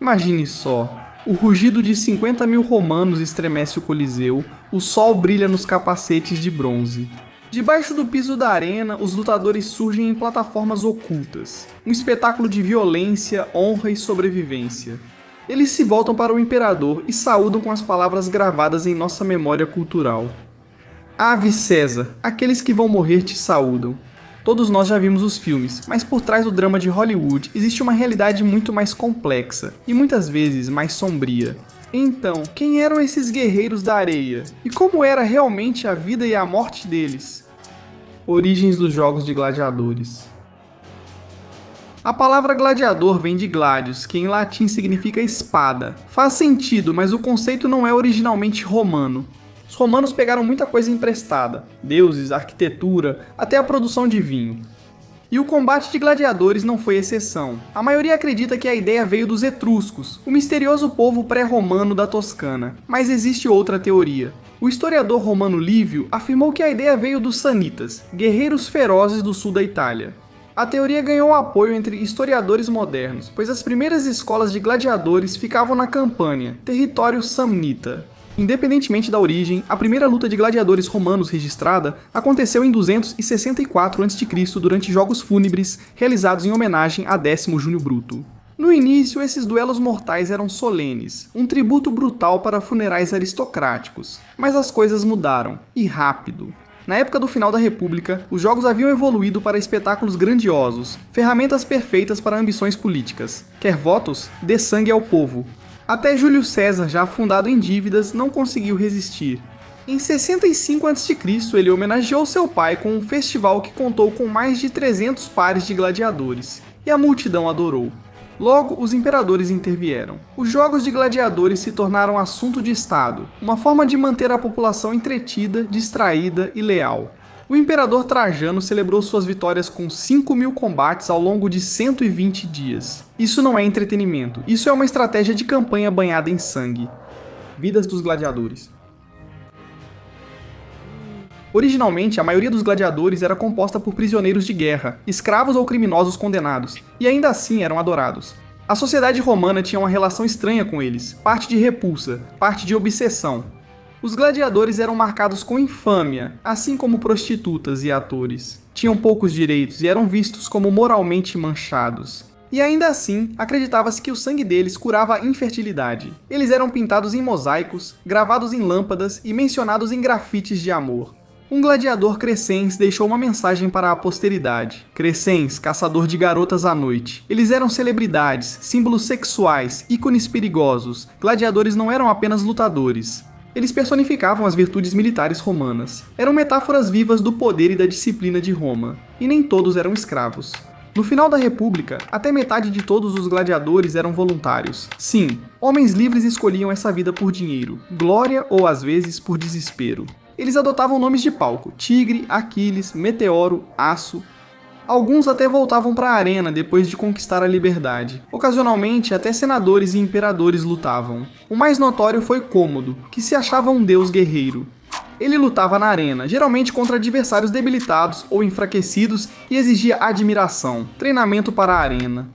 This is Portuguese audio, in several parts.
Imagine só, o rugido de 50 mil romanos estremece o Coliseu, o sol brilha nos capacetes de bronze. Debaixo do piso da arena, os lutadores surgem em plataformas ocultas, um espetáculo de violência, honra e sobrevivência. Eles se voltam para o imperador e saúdam com as palavras gravadas em nossa memória cultural. Ave César, aqueles que vão morrer te saúdam. Todos nós já vimos os filmes, mas por trás do drama de Hollywood existe uma realidade muito mais complexa e muitas vezes mais sombria. Então, quem eram esses guerreiros da areia? E como era realmente a vida e a morte deles? Origens dos Jogos de Gladiadores. A palavra gladiador vem de gladius, que em latim significa espada. Faz sentido, mas o conceito não é originalmente romano. Os romanos pegaram muita coisa emprestada, deuses, arquitetura, até a produção de vinho. E o combate de gladiadores não foi exceção. A maioria acredita que a ideia veio dos etruscos, o misterioso povo pré-romano da Toscana. Mas existe outra teoria. O historiador romano Lívio afirmou que a ideia veio dos sanitas, guerreiros ferozes do sul da Itália. A teoria ganhou apoio entre historiadores modernos, pois as primeiras escolas de gladiadores ficavam na Campânia, território samnita. Independentemente da origem, a primeira luta de gladiadores romanos registrada aconteceu em 264 a.C. durante jogos fúnebres realizados em homenagem a Décimo Júnio Bruto. No início, esses duelos mortais eram solenes, um tributo brutal para funerais aristocráticos. Mas as coisas mudaram, e rápido. Na época do final da República, os jogos haviam evoluído para espetáculos grandiosos, ferramentas perfeitas para ambições políticas. Quer votos? Dê sangue ao povo. Até Júlio César, já afundado em dívidas, não conseguiu resistir. Em 65 a.C., ele homenageou seu pai com um festival que contou com mais de 300 pares de gladiadores, e a multidão adorou. Logo, os imperadores intervieram. Os jogos de gladiadores se tornaram assunto de Estado, uma forma de manter a população entretida, distraída e leal. O imperador Trajano celebrou suas vitórias com 5.000 combates ao longo de 120 dias. Isso não é entretenimento, isso é uma estratégia de campanha banhada em sangue. Vidas dos gladiadores. Originalmente, a maioria dos gladiadores era composta por prisioneiros de guerra, escravos ou criminosos condenados, e ainda assim eram adorados. A sociedade romana tinha uma relação estranha com eles, parte de repulsa, parte de obsessão. Os gladiadores eram marcados com infâmia, assim como prostitutas e atores. Tinham poucos direitos e eram vistos como moralmente manchados. E ainda assim, acreditava-se que o sangue deles curava a infertilidade. Eles eram pintados em mosaicos, gravados em lâmpadas e mencionados em grafites de amor. Um gladiador Crescens deixou uma mensagem para a posteridade. Crescens, caçador de garotas à noite. Eles eram celebridades, símbolos sexuais, ícones perigosos. Gladiadores não eram apenas lutadores. Eles personificavam as virtudes militares romanas. Eram metáforas vivas do poder e da disciplina de Roma. E nem todos eram escravos. No final da República, até metade de todos os gladiadores eram voluntários. Sim, homens livres escolhiam essa vida por dinheiro, glória ou às vezes por desespero. Eles adotavam nomes de palco: Tigre, Aquiles, Meteoro, Aço. Alguns até voltavam para a arena depois de conquistar a liberdade. Ocasionalmente, até senadores e imperadores lutavam. O mais notório foi Cômodo, que se achava um deus guerreiro. Ele lutava na arena, geralmente contra adversários debilitados ou enfraquecidos, e exigia admiração, treinamento para a arena.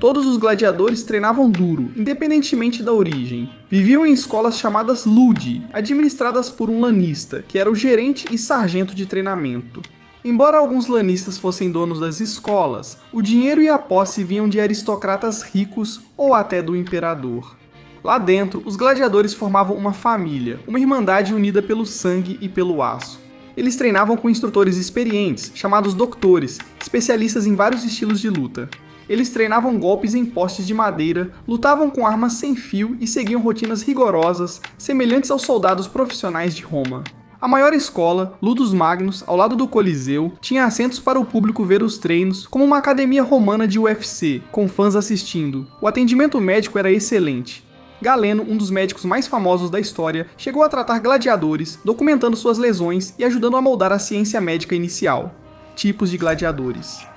Todos os gladiadores treinavam duro, independentemente da origem. Viviam em escolas chamadas ludi, administradas por um lanista, que era o gerente e sargento de treinamento. Embora alguns lanistas fossem donos das escolas, o dinheiro e a posse vinham de aristocratas ricos ou até do imperador. Lá dentro, os gladiadores formavam uma família, uma irmandade unida pelo sangue e pelo aço. Eles treinavam com instrutores experientes, chamados doctores, especialistas em vários estilos de luta. Eles treinavam golpes em postes de madeira, lutavam com armas sem fio e seguiam rotinas rigorosas, semelhantes aos soldados profissionais de Roma. A maior escola, Ludus Magnus, ao lado do Coliseu, tinha assentos para o público ver os treinos, como uma academia romana de UFC, com fãs assistindo. O atendimento médico era excelente. Galeno, um dos médicos mais famosos da história, chegou a tratar gladiadores, documentando suas lesões e ajudando a moldar a ciência médica inicial. Tipos de gladiadores.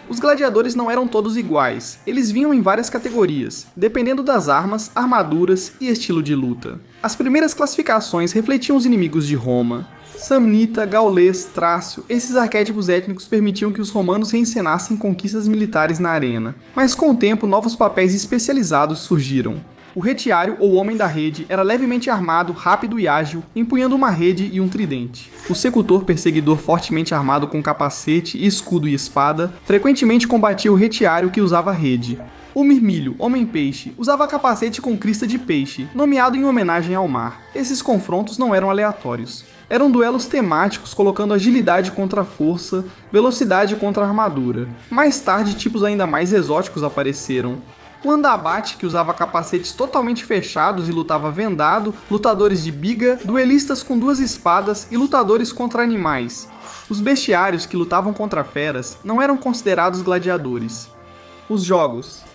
Os gladiadores não eram todos iguais, eles vinham em várias categorias, dependendo das armas, armaduras e estilo de luta. As primeiras classificações refletiam os inimigos de Roma. Samnita, gaulês, trácio, esses arquétipos étnicos permitiam que os romanos reencenassem conquistas militares na arena. Mas com o tempo, novos papéis especializados surgiram. O retiário, ou homem da rede, era levemente armado, rápido e ágil, empunhando uma rede e um tridente. O secutor, perseguidor fortemente armado com capacete, escudo e espada, frequentemente combatia o retiário que usava rede. O mirmilho, homem-peixe, usava capacete com crista de peixe, nomeado em homenagem ao mar. Esses confrontos não eram aleatórios. Eram duelos temáticos colocando agilidade contra força, velocidade contra armadura. Mais tarde, tipos ainda mais exóticos apareceram. O andabate, que usava capacetes totalmente fechados e lutava vendado, lutadores de biga, duelistas com duas espadas e lutadores contra animais. Os bestiários, que lutavam contra feras, não eram considerados gladiadores. Os jogos.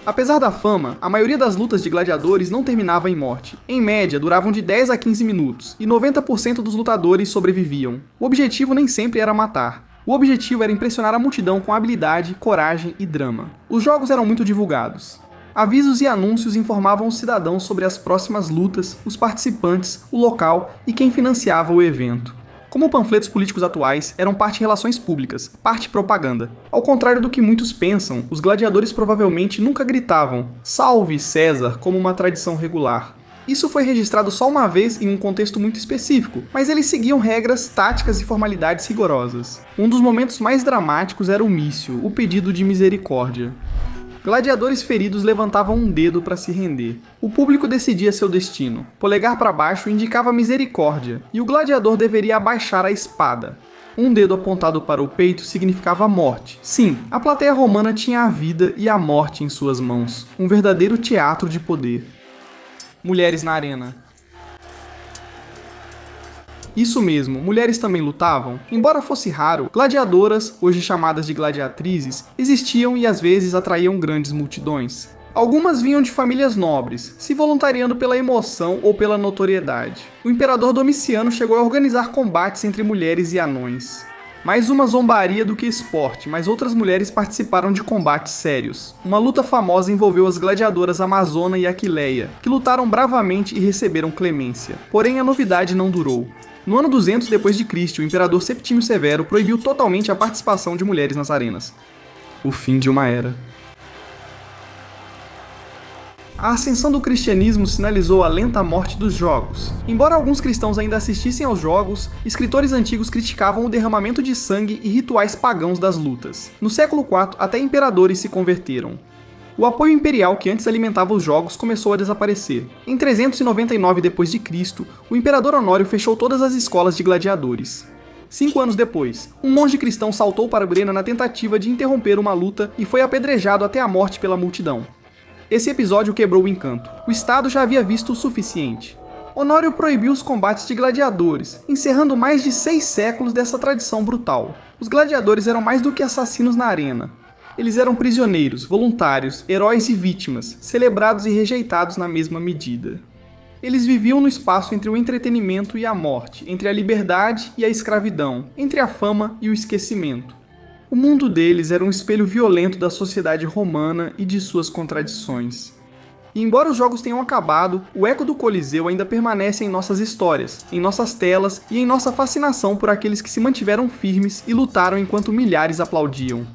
Apesar da fama, a maioria das lutas de gladiadores não terminava em morte. Em média, duravam de 10 a 15 minutos, e 90% dos lutadores sobreviviam. O objetivo nem sempre era matar. O objetivo era impressionar a multidão com habilidade, coragem e drama. Os jogos eram muito divulgados. Avisos e anúncios informavam os cidadãos sobre as próximas lutas, os participantes, o local e quem financiava o evento. Como panfletos políticos atuais, eram parte relações públicas, parte propaganda. Ao contrário do que muitos pensam, os gladiadores provavelmente nunca gritavam "Salve César" como uma tradição regular. Isso foi registrado só uma vez em um contexto muito específico, mas eles seguiam regras, táticas e formalidades rigorosas. Um dos momentos mais dramáticos era o mício, o pedido de misericórdia. Gladiadores feridos levantavam um dedo para se render. O público decidia seu destino. Polegar para baixo indicava misericórdia, e o gladiador deveria abaixar a espada. Um dedo apontado para o peito significava morte. Sim, a plateia romana tinha a vida e a morte em suas mãos. Um verdadeiro teatro de poder. Mulheres na arena. Isso mesmo, mulheres também lutavam? Embora fosse raro, gladiadoras, hoje chamadas de gladiatrizes, existiam e às vezes atraíam grandes multidões. Algumas vinham de famílias nobres, se voluntariando pela emoção ou pela notoriedade. O imperador Domiciano chegou a organizar combates entre mulheres e anões. Mais uma zombaria do que esporte, mas outras mulheres participaram de combates sérios. Uma luta famosa envolveu as gladiadoras Amazona e Aquileia, que lutaram bravamente e receberam clemência. Porém, a novidade não durou. No ano 200 d.C., o imperador Septímio Severo proibiu totalmente a participação de mulheres nas arenas. O fim de uma era. A ascensão do cristianismo sinalizou a lenta morte dos jogos. Embora alguns cristãos ainda assistissem aos jogos, escritores antigos criticavam o derramamento de sangue e rituais pagãos das lutas. No século IV, até imperadores se converteram. O apoio imperial que antes alimentava os jogos começou a desaparecer. Em 399 d.C., o imperador Honório fechou todas as escolas de gladiadores. 5 anos depois, um monge cristão saltou para a arena na tentativa de interromper uma luta e foi apedrejado até a morte pela multidão. Esse episódio quebrou o encanto. O Estado já havia visto o suficiente. Honório proibiu os combates de gladiadores, encerrando mais de 6 séculos dessa tradição brutal. Os gladiadores eram mais do que assassinos na arena. Eles eram prisioneiros, voluntários, heróis e vítimas, celebrados e rejeitados na mesma medida. Eles viviam no espaço entre o entretenimento e a morte, entre a liberdade e a escravidão, entre a fama e o esquecimento. O mundo deles era um espelho violento da sociedade romana e de suas contradições. E embora os jogos tenham acabado, o eco do Coliseu ainda permanece em nossas histórias, em nossas telas e em nossa fascinação por aqueles que se mantiveram firmes e lutaram enquanto milhares aplaudiam.